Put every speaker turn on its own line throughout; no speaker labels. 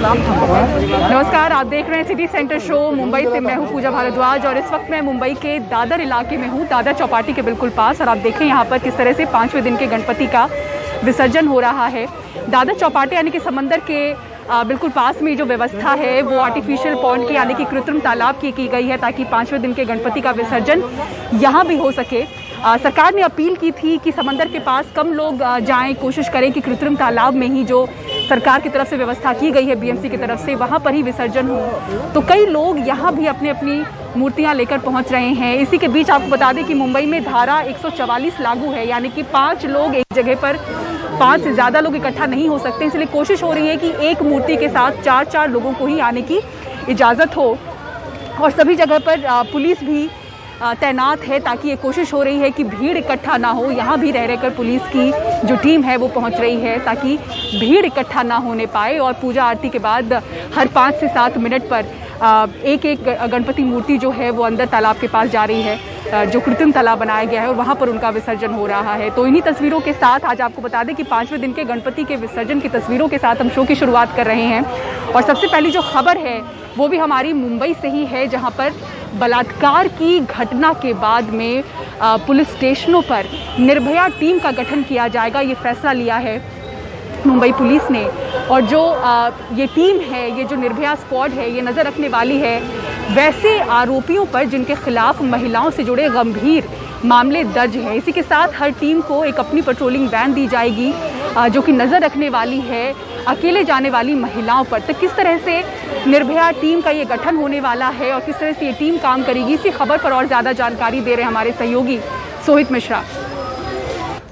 नमस्कार, आप देख रहे हैं सिटी सेंटर शो। मुंबई से मैं हूं पूजा भारद्वाज और इस वक्त मैं मुंबई के दादर इलाके में हूं, दादर चौपाटी के बिल्कुल पास। और आप देखें यहाँ पर किस तरह से 5वें दिन के गणपति का विसर्जन हो रहा है। दादर चौपाटी यानी कि समंदर के बिल्कुल पास में जो व्यवस्था है वो आर्टिफिशियल पॉन्ड की यानी कि कृत्रिम तालाब की गई है ताकि 5वें दिन के गणपति का विसर्जन यहाँ भी हो सके। सरकार ने अपील की थी कि समंदर के पास कम लोग जाएं, कोशिश करें कि कृत्रिम तालाब में ही जो सरकार की तरफ से व्यवस्था की गई है बीएमसी की तरफ से वहाँ पर ही विसर्जन हो। तो कई लोग यहाँ भी अपनी अपनी मूर्तियाँ लेकर पहुँच रहे हैं। इसी के बीच आपको बता दें कि मुंबई में धारा 144 लागू है, यानी कि 5 लोग एक जगह पर 5 से ज़्यादा लोग इकट्ठा नहीं हो सकते। इसलिए कोशिश हो रही है कि एक मूर्ति के साथ 4-4 लोगों को ही आने की इजाज़त हो। और सभी जगह पर पुलिस भी तैनात है ताकि ये कोशिश हो रही है कि भीड़ इकट्ठा ना हो। यहाँ भी रह रहकर पुलिस की जो टीम है वो पहुँच रही है ताकि भीड़ इकट्ठा ना होने पाए। और पूजा आरती के बाद हर 5 से 7 मिनट पर एक एक गणपति मूर्ति जो है वो अंदर तालाब के पास जा रही है, जो कृत्रिम तालाब बनाया गया है, और वहाँ पर उनका विसर्जन हो रहा है। तो इन्हीं तस्वीरों के साथ आज आपको बता दें कि 5वें दिन के गणपति के विसर्जन की तस्वीरों के साथ हम शो की शुरुआत कर रहे हैं। और सबसे पहली जो खबर है वो भी हमारी मुंबई से ही है, जहाँ पर बलात्कार की घटना के बाद में पुलिस स्टेशनों पर निर्भया टीम का गठन किया जाएगा। ये फैसला लिया है मुंबई पुलिस ने। और जो ये टीम है, ये जो निर्भया स्क्वाड है, ये नज़र रखने वाली है वैसे आरोपियों पर जिनके खिलाफ महिलाओं से जुड़े गंभीर मामले दर्ज हैं। इसी के साथ हर टीम को एक अपनी पेट्रोलिंग वैन दी जाएगी जो कि नज़र रखने वाली है अकेले जाने वाली महिलाओं पर। तो किस तरह से निर्भया टीम का ये गठन होने वाला है और किस तरह से ये टीम काम करेगी, इसी खबर पर और ज़्यादा जानकारी दे रहे हैं हमारे सहयोगी सोहित मिश्रा।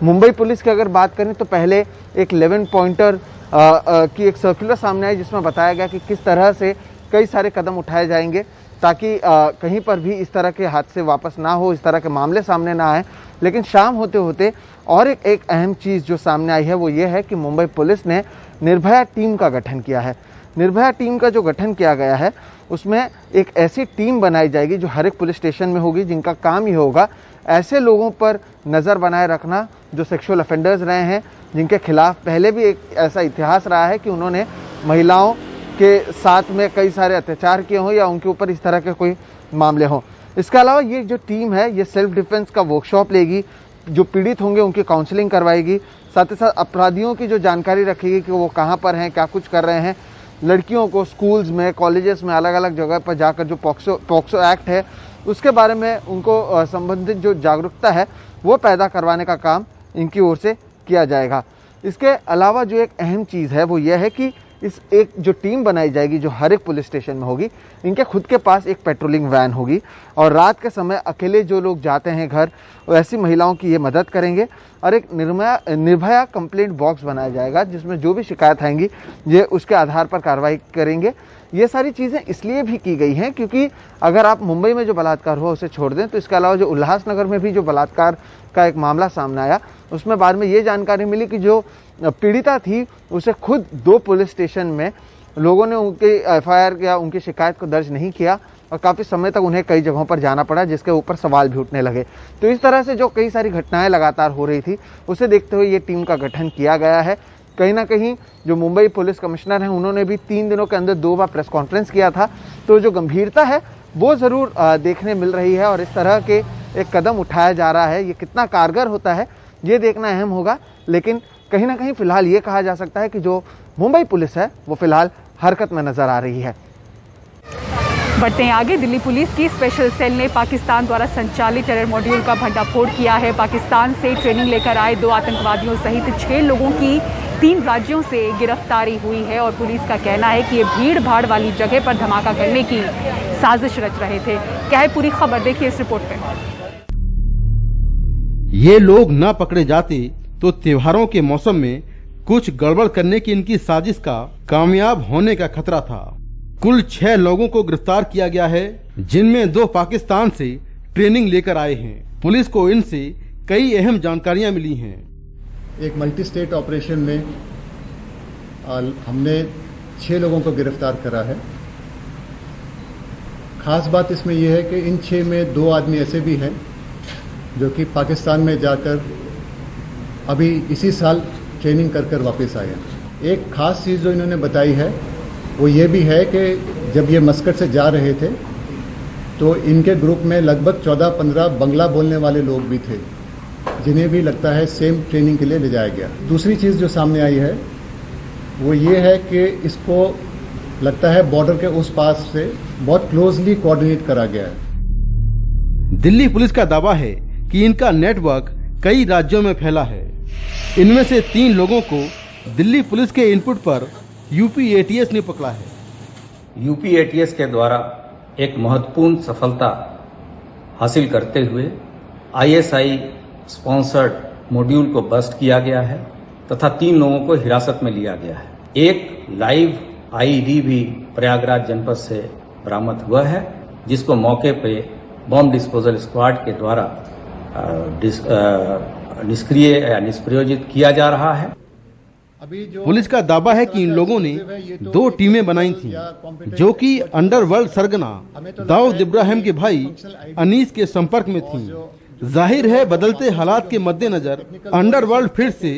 मुंबई पुलिस की अगर बात करें तो पहले एक 11 पॉइंटर की एक सर्कुलर सामने आई जिसमें बताया गया कि किस तरह से कई सारे कदम उठाए जाएंगे ताकि कहीं पर भी इस तरह के हादसे वापस ना हो, इस तरह के मामले सामने ना आए। लेकिन शाम होते होते और एक अहम चीज़ जो सामने आई है वो ये है कि मुंबई पुलिस ने निर्भया टीम का गठन किया है। निर्भया टीम का जो गठन किया गया है उसमें एक ऐसी टीम बनाई जाएगी जो हर एक पुलिस स्टेशन में होगी, जिनका काम ये होगा ऐसे लोगों पर नज़र बनाए रखना जो सेक्सुअल ऑफेंडर्स रहे हैं, जिनके खिलाफ पहले भी एक ऐसा इतिहास रहा है कि उन्होंने महिलाओं के साथ में कई सारे अत्याचार किए हों या उनके ऊपर इस तरह के कोई मामले हों। इसके अलावा ये जो टीम है ये सेल्फ डिफेंस का वर्कशॉप लेगी, जो पीड़ित होंगे उनकी काउंसलिंग करवाएगी, साथ ही साथ अपराधियों की जो जानकारी रखेगी कि वो कहाँ पर हैं, क्या कुछ कर रहे हैं। लड़कियों को स्कूल्स में, कॉलेजेस में, अलग अलग जगह पर जाकर जो पॉक्सो एक्ट है उसके बारे में उनको संबंधित जो जागरूकता है वो पैदा करवाने का काम इनकी ओर से किया जाएगा। इसके अलावा जो एक अहम चीज़ है वो ये है कि इस एक जो टीम बनाई जाएगी जो हर एक पुलिस स्टेशन में होगी, इनके खुद के पास एक पेट्रोलिंग वैन होगी और रात के समय अकेले जो लोग जाते हैं घर, ऐसी महिलाओं की ये मदद करेंगे। और एक निर्भया कंप्लेंट बॉक्स बनाया जाएगा जिसमें जो भी शिकायत आएंगी ये उसके आधार पर कार्रवाई करेंगे। ये सारी चीज़ें इसलिए भी की गई हैं क्योंकि अगर आप मुंबई में जो बलात्कार हुआ उसे छोड़ दें तो इसके अलावा जो उल्लासनगर में भी जो बलात्कार का एक मामला सामने आया उसमें बाद में ये जानकारी मिली कि जो पीड़िता थी उसे खुद 2 पुलिस स्टेशन में लोगों ने उनके एफआईआर या उनकी शिकायत को दर्ज नहीं किया और काफ़ी समय तक उन्हें कई जगहों पर जाना पड़ा, जिसके ऊपर सवाल भी उठने लगे। तो इस तरह से जो कई सारी घटनाएं लगातार हो रही थी उसे देखते हुए ये टीम का गठन किया गया है। कहीं ना कहीं जो मुंबई पुलिस कमिश्नर हैं उन्होंने भी 3 दिनों के अंदर 2 बार प्रेस कॉन्फ्रेंस किया था। तो जो गंभीरता है वो ज़रूर देखने मिल रही है और इस तरह के एक कदम उठाया जा रहा है। ये कितना कारगर होता है ये देखना अहम होगा, लेकिन कहीं ना कहीं फिलहाल ये कहा जा सकता है कि जो मुंबई पुलिस है वो फिलहाल हरकत में नजर आ रही है।
बढ़ते हैं आगे। दिल्ली पुलिस की स्पेशल सेल ने पाकिस्तान द्वारा संचालित टेरर मॉड्यूल का भंडाफोड़ किया है। पाकिस्तान से ट्रेनिंग लेकर आए 2 आतंकवादियों सहित 6 लोगों की 3 राज्यों से गिरफ्तारी हुई है और पुलिस का कहना है कि ये भीड़ भाड़ वाली जगह पर धमाका करने की साजिश रच रहे थे। क्या है पूरी खबर, देखिए इस रिपोर्ट में।
ये लोग न पकड़े जाते तो त्योहारों के मौसम में कुछ गड़बड़ करने की इनकी साजिश का कामयाब होने का खतरा था। कुल 6 लोगों को गिरफ्तार किया गया है, जिनमें 2 पाकिस्तान से ट्रेनिंग लेकर आए हैं। पुलिस को इनसे कई अहम जानकारियां मिली हैं।
एक मल्टी स्टेट ऑपरेशन में हमने 6 लोगों को गिरफ्तार करा है। खास बात इसमें यह है कि इन 6 में 2 आदमी ऐसे भी हैं जो कि पाकिस्तान में जाकर अभी इसी साल ट्रेनिंग कर वापस आए हैं। एक खास चीज़ जो इन्होंने बताई है वो ये भी है कि जब ये मस्कट से जा रहे थे तो इनके ग्रुप में लगभग 14-15 बंगला बोलने वाले लोग भी थे, जिन्हें भी लगता है सेम ट्रेनिंग के लिए ले जाया गया। दूसरी चीज़ जो सामने आई है वो ये है कि इसको लगता है बॉर्डर के उस पास से बहुत क्लोजली कोऑर्डिनेट करा गया है।
दिल्ली पुलिस का दावा है कि इनका नेटवर्क कई राज्यों में फैला है। इनमें से 3 लोगों को दिल्ली पुलिस के इनपुट पर यूपी एटीएस ने पकड़ा है।
यूपी एटीएस के द्वारा एक महत्वपूर्ण सफलता हासिल करते हुए आईएसआई स्पॉन्सर्ड मॉड्यूल को बस्ट किया गया है तथा 3 लोगों को हिरासत में लिया गया है। एक लाइव आईईडी भी प्रयागराज जनपद से बरामद हुआ है, जिसको मौके पे बॉम्ब डिस्पोजल स्क्वाड के द्वारा निष्क्रिय या निष्प्रयोजित किया जा रहा है।
पुलिस का दावा है कि इन लोगों ने 2 टीमें बनाई थीं, जो कि अंडरवर्ल्ड सरगना दाऊद इब्राहिम के भाई अनीस के संपर्क में थीं। जाहिर है बदलते हालात के मद्देनजर अंडरवर्ल्ड फिर से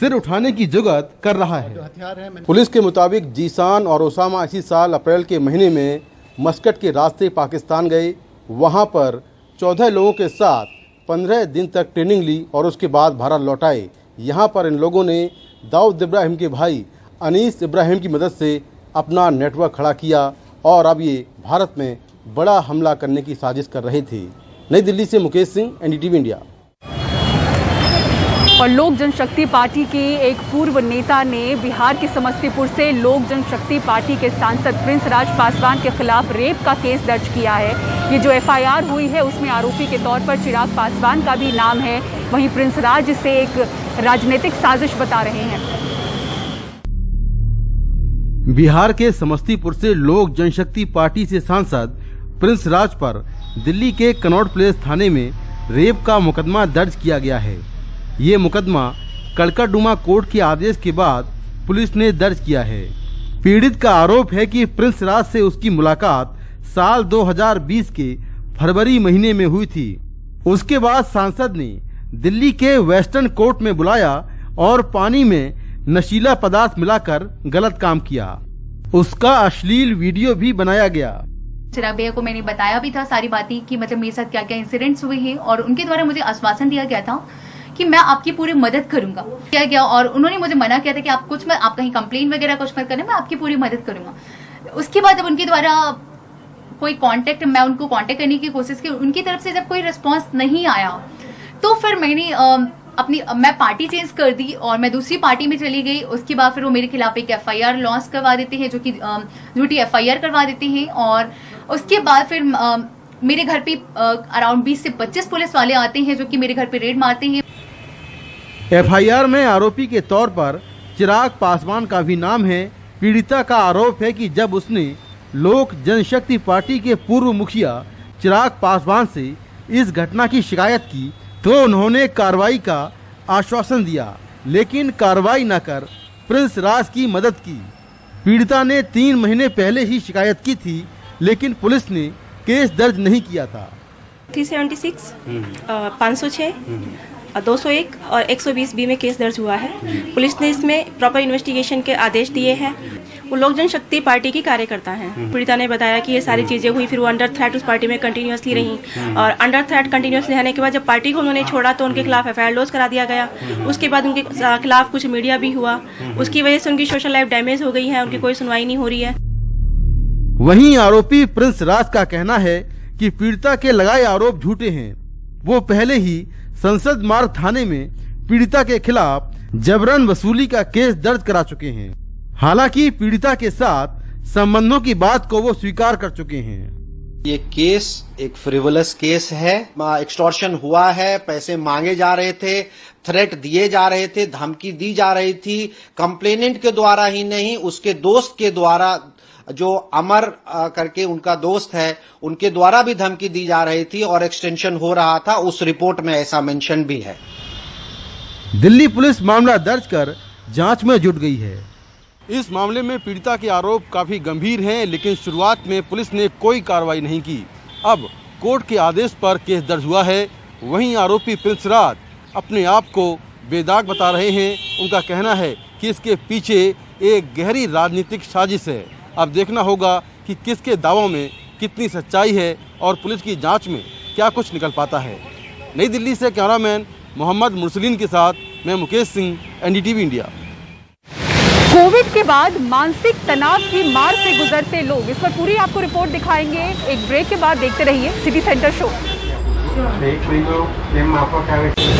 सिर उठाने की जुगत कर रहा है। पुलिस के मुताबिक जीसान और ओसामा इसी साल अप्रैल के महीने में मस्कट के रास्ते पाकिस्तान गए। वहां पर 14 लोगों के साथ 15 दिन तक ट्रेनिंग ली और उसके बाद भारत लौट आए। यहाँ पर इन लोगों ने दाऊद इब्राहिम के भाई अनीस इब्राहिम की मदद से अपना नेटवर्क खड़ा किया और अब ये भारत में बड़ा हमला करने की साजिश कर रहे थे। नई दिल्ली से मुकेश सिंह, एनडीटीवी इंडिया।
और लोक जनशक्ति पार्टी के एक पूर्व नेता ने बिहार के समस्तीपुर से लोक जनशक्ति पार्टी के सांसद प्रिंस राज पासवान के खिलाफ रेप का केस दर्ज किया है। ये जो एफआईआर हुई है उसमें आरोपी के तौर पर चिराग पासवान का भी नाम है। वहीं प्रिंस राज इसे एक राजनीतिक साजिश बता रहे हैं।
बिहार के समस्तीपुर से लोक जनशक्ति पार्टी से सांसद प्रिंस राज पर दिल्ली के कनॉट प्लेस थाने में रेप का मुकदमा दर्ज किया गया है। ये मुकदमा कड़कड़डुमा कोर्ट के आदेश के बाद पुलिस ने दर्ज किया है। पीड़ित का आरोप है कि प्रिंस राज से उसकी मुलाकात साल 2020 के फरवरी महीने में हुई थी। उसके बाद सांसद ने दिल्ली के वेस्टर्न कोर्ट में बुलाया और पानी में नशीला पदार्थ मिलाकर गलत काम किया। उसका अश्लील वीडियो भी बनाया गया।
चिराग भैया को मैंने बताया भी था सारी बातें कि मतलब मेरे साथ क्या क्या इंसिडेंट्स हुए हैं और उनके द्वारा मुझे आश्वासन दिया गया था कि मैं आपकी पूरी मदद करूंगा। किया गया और उन्होंने मुझे मना किया था कि आप कुछ मत, आप कहीं कंप्लेन वगैरह कुछ मत करें, मैं आपकी पूरी मदद करूंगा। उसके बाद जब उनके द्वारा कोई कांटेक्ट, मैं उनको कांटेक्ट करने की कोशिश की, उनकी तरफ से जब कोई रिस्पॉन्स नहीं आया तो फिर मैंने मैं पार्टी चेंज कर दी और मैं दूसरी पार्टी में चली गई। उसके बाद फिर वो मेरे खिलाफ एक एफआईआर लॉन्च करवा देते हैं, जो कि झूठी एफआईआर करवा देते हैं। और उसके बाद फिर मेरे घर पे अराउंड 20 से 25 पुलिस वाले आते हैं, जो कि मेरे घर पे रेड मारते हैं।
एफआईआर में आरोपी के तौर पर चिराग पासवान का भी नाम है। पीड़िता का आरोप है कि जब उसने लोक जनशक्ति पार्टी के पूर्व मुखिया चिराग पासवान से इस घटना की शिकायत की तो उन्होंने कार्रवाई का आश्वासन दिया, लेकिन कार्रवाई न कर प्रिंस राज की मदद की। पीड़िता ने 3 महीने पहले ही शिकायत की थी, लेकिन पुलिस ने केस दर्ज नहीं किया था।
376, 506, 201 और 120 बी में केस दर्ज हुआ है। पुलिस ने इसमें प्रॉपर इन्वेस्टिगेशन के आदेश दिए हैं। वो लोक जनशक्ति पार्टी की कार्यकर्ता हैं। पीड़िता ने बताया कि ये सारी चीजें हुई, फिर वो अंडर थ्रेट उस पार्टी में कंटिन्यूअसली रही और अंडर थ्रेट कंटिन्यूअसली रहने के बाद जब पार्टी को उन्होंने छोड़ा तो उनके खिलाफ एफआईआर लॉन्च करा दिया गया। उसके बाद उनके खिलाफ कुछ मीडिया भी हुआ, उसकी वजह से उनकी सोशल लाइफ डैमेज हो गई है, उनकी कोई सुनवाई नहीं हो रही है।
वहीं आरोपी प्रिंस राज का कहना है कि पीड़िता के लगाए आरोप झूठे हैं। वो पहले ही संसद मार्ग थाने में पीड़िता के खिलाफ जबरन वसूली का केस दर्ज करा चुके हैं। हालांकि पीड़िता के साथ संबंधों की बात को वो स्वीकार कर चुके हैं।
ये केस एक फ्रिवलस केस है। एक्सटॉर्शन हुआ है, पैसे मांगे जा रहे थे, थ्रेट दिए जा रहे थे, धमकी दी जा रही थी। कंप्लेनेंट के द्वारा ही नहीं, उसके दोस्त के द्वारा, जो अमर करके उनका दोस्त है, उनके द्वारा भी धमकी दी जा रही थी और एक्सटेंशन हो रहा था। उस रिपोर्ट में ऐसा मेंशन भी है।
दिल्ली पुलिस मामला दर्ज कर जांच में जुट गई है। इस मामले में पीड़िता के आरोप काफी गंभीर हैं, लेकिन शुरुआत में पुलिस ने कोई कार्रवाई नहीं की। अब कोर्ट के आदेश पर केस दर्ज हुआ है। वहीं आरोपी प्रिंस राज अपने आप को बेदाग बता रहे हैं। उनका कहना है कि इसके पीछे एक गहरी राजनीतिक साजिश है। अब देखना होगा कि किसके दावों में कितनी सच्चाई है और पुलिस की जांच में क्या कुछ निकल पाता है। नई दिल्ली से कैमरामैन मोहम्मद मुरसलीन के साथ मैं Mukesh Singh, NDTV India.
Covid के बाद मानसिक तनाव की मार से गुजरते लोग, इस पर पूरी आपको रिपोर्ट दिखाएंगे। एक ब्रेक के बाद देखते रहिए सिटी सेंटर शो।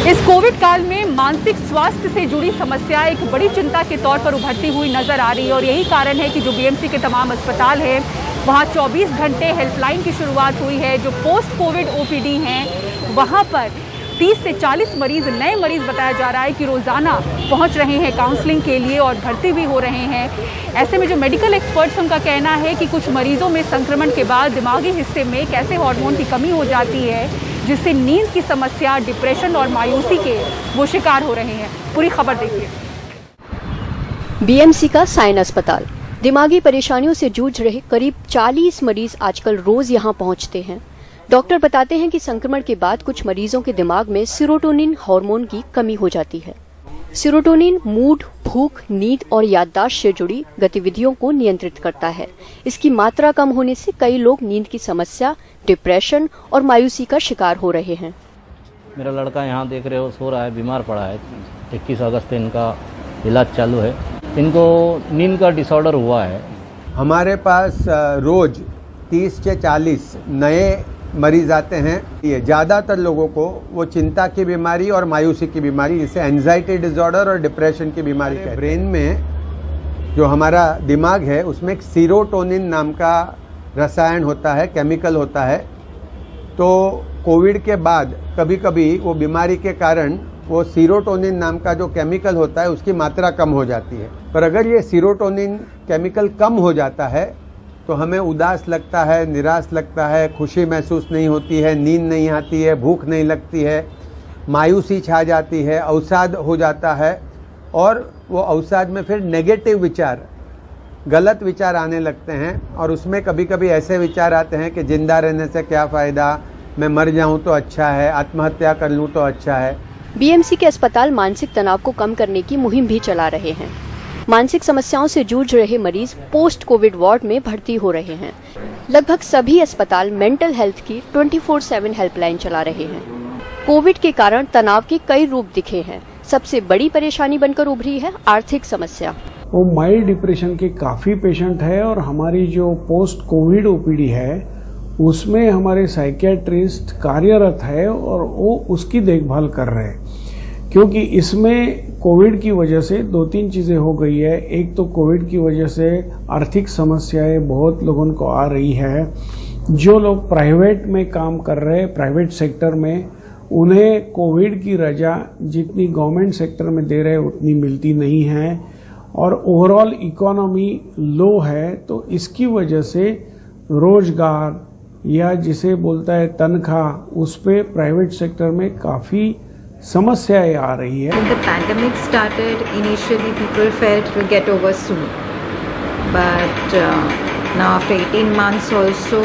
इस कोविड काल में मानसिक स्वास्थ्य से जुड़ी समस्या एक बड़ी चिंता के तौर पर उभरती हुई नजर आ रही है और यही कारण है कि जो बीएमसी के तमाम अस्पताल हैं वहां 24 घंटे हेल्पलाइन की शुरुआत हुई है। जो पोस्ट कोविड ओपीडी हैं वहां पर 30 से 40 मरीज, नए मरीज बताया जा रहा है कि रोजाना पहुंच रहे हैं काउंसलिंग के लिए और भर्ती भी हो रहे हैं। ऐसे में जो मेडिकल एक्सपर्ट्स उनका कहना है कि कुछ मरीजों में संक्रमण के बाद दिमागी हिस्से में एक ऐसे हार्मोन की कमी हो जाती है जिससे नींद की समस्या, डिप्रेशन और मायूसी के वो शिकार हो रहे हैं। पूरी खबर देखिए।
बीएमसी का साइन अस्पताल दिमागी परेशानियों से जूझ रहे करीब 40 मरीज आजकल रोज यहां पहुंचते हैं। डॉक्टर बताते हैं कि संक्रमण के बाद कुछ मरीजों के दिमाग में सेरोटोनिन हार्मोन की कमी हो जाती है। सेरोटोनिन मूड, भूख, नींद और याददाश्त से जुड़ी गतिविधियों को नियंत्रित करता है। इसकी मात्रा कम होने से कई लोग नींद की समस्या, डिप्रेशन और मायूसी का शिकार हो रहे हैं।
मेरा लड़का यहाँ देख रहे हो सो रहा है, बीमार पड़ा है। 21 अगस्त से इनका इलाज चालू है। इनको नींद का डिसऑर्डर हुआ है।
हमारे पास रोज 30 से 40 नए मरीज आते हैं। ये ज़्यादातर लोगों को वो चिंता की बीमारी और मायूसी की बीमारी, जिसे एंजाइटी डिसऑर्डर और डिप्रेशन की बीमारी है। ब्रेन में जो हमारा दिमाग है उसमें एक सीरोटोनिन नाम का रसायन होता है, केमिकल होता है। तो कोविड के बाद कभी कभी वो बीमारी के कारण वो सीरोटोनिन नाम का जो केमिकल होता है उसकी मात्रा कम हो जाती है। पर अगर ये सीरोटोनिन केमिकल कम हो जाता है तो हमें उदास लगता है, निराश लगता है, खुशी महसूस नहीं होती है, नींद नहीं आती है, भूख नहीं लगती है, मायूसी छा जाती है, अवसाद हो जाता है और वो अवसाद में फिर नेगेटिव विचार, गलत विचार आने लगते हैं और उसमें कभी कभी ऐसे विचार आते हैं कि जिंदा रहने से क्या फ़ायदा, मैं मर जाऊं तो अच्छा है, आत्महत्या कर लूं तो अच्छा है।
बीएमसी के अस्पताल मानसिक तनाव को कम करने की मुहिम भी चला रहे हैं। मानसिक समस्याओं से जूझ रहे मरीज पोस्ट कोविड वार्ड में भर्ती हो रहे हैं। लगभग सभी अस्पताल मेंटल हेल्थ की 24/7 हेल्पलाइन चला रहे हैं। कोविड के कारण तनाव के कई रूप दिखे हैं। सबसे बड़ी परेशानी बनकर उभरी है आर्थिक समस्या।
वो माइल्ड डिप्रेशन के काफी पेशेंट है और हमारी जो पोस्ट कोविड ओपीडी है उसमें हमारे साइकियाट्रिस्ट कार्यरत है और वो उसकी देखभाल कर रहे हैं। क्योंकि इसमें कोविड की वजह से 2-3 चीजें हो गई है। एक तो कोविड की वजह से आर्थिक समस्याएं बहुत लोगों को आ रही है। जो लोग प्राइवेट में काम कर रहे हैं, प्राइवेट सेक्टर में, उन्हें कोविड की रजा जितनी गवर्नमेंट सेक्टर में दे रहे हैं उतनी मिलती नहीं है और ओवरऑल इकोनॉमी लो है। तो इसकी वजह से रोजगार या जिसे बोलता है तनख्वाह, उस पे प्राइवेट सेक्टर में काफी समस्याएं आ रही है।
When the pandemic started, initially people felt it will get over soon, but now after 18 months also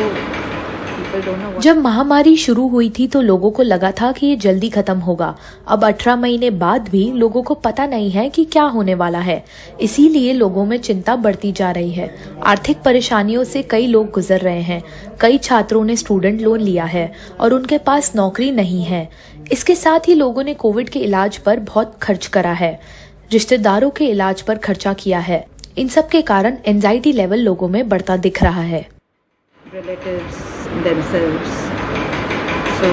people don't know what.
जब महामारी शुरू हुई थी तो लोगों को लगा था कि ये जल्दी खत्म होगा। अब 18 महीने बाद भी लोगों को पता नहीं है कि क्या होने वाला है। इसीलिए लोगों में चिंता बढ़ती जा रही है। आर्थिक परेशानियों से कई लोग गुजर रहे हैं। कई छात्रों ने स्टूडेंट लोन लिया है और उनके पास नौकरी नहीं है। इसके साथ ही लोगों ने कोविड के इलाज पर बहुत खर्च करा है, रिश्तेदारों के इलाज पर खर्चा किया है। इन सब के कारण एंजाइटी लेवल लोगों में बढ़ता दिख रहा है।
Relatives themselves, so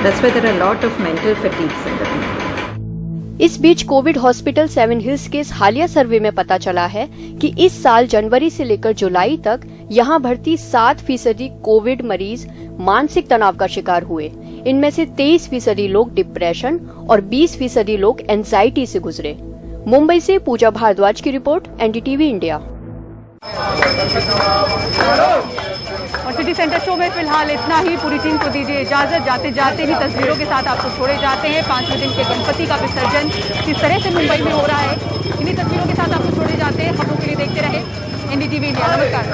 that's why there are a lot of mental fatigues in the people.
इस बीच कोविड हॉस्पिटल 7 हिल्स के इस हालिया सर्वे में पता चला है कि इस साल जनवरी से लेकर जुलाई तक यहां भर्ती 7% कोविड मरीज मानसिक तनाव का शिकार हुए। इनमें से 23% लोग डिप्रेशन और 20% लोग एंजाइटी से गुजरे। मुंबई से पूजा भारद्वाज की रिपोर्ट, एनडीटीवी इंडिया।
और सिटी सेंटर शो में फिलहाल इतना ही। पूरी टीम को दीजिए इजाजत। जाते जाते ही तस्वीरों के साथ आपको छोड़े जाते हैं। 5वें दिन के गणपति का विसर्जन किस तरह से मुंबई में हो रहा है, इन्हीं तस्वीरों के साथ आपको छोड़े जाते हैं। खबरों के लिए देखते रहे एनडीटीवी इंडिया। नमस्कार।